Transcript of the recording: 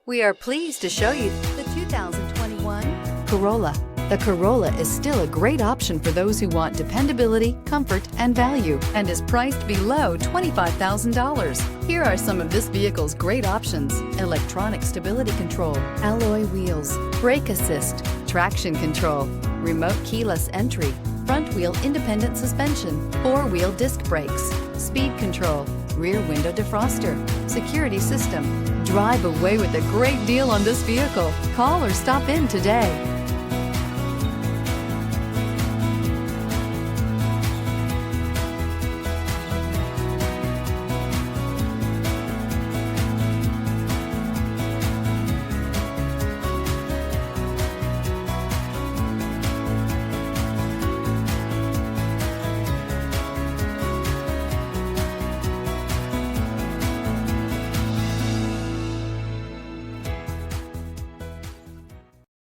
We are pleased to show you the 2021 Corolla. The Corolla is still a great option for those who want dependability, comfort, and value, and is priced below $25,000. Here are some of this vehicle's great options: electronic stability control, alloy wheels, brake assist, traction control, remote keyless entry, front wheel independent suspension, four-wheel disc brakes, speed control, rear window defroster, security system. Drive away with a great deal on this vehicle. Call or stop in today.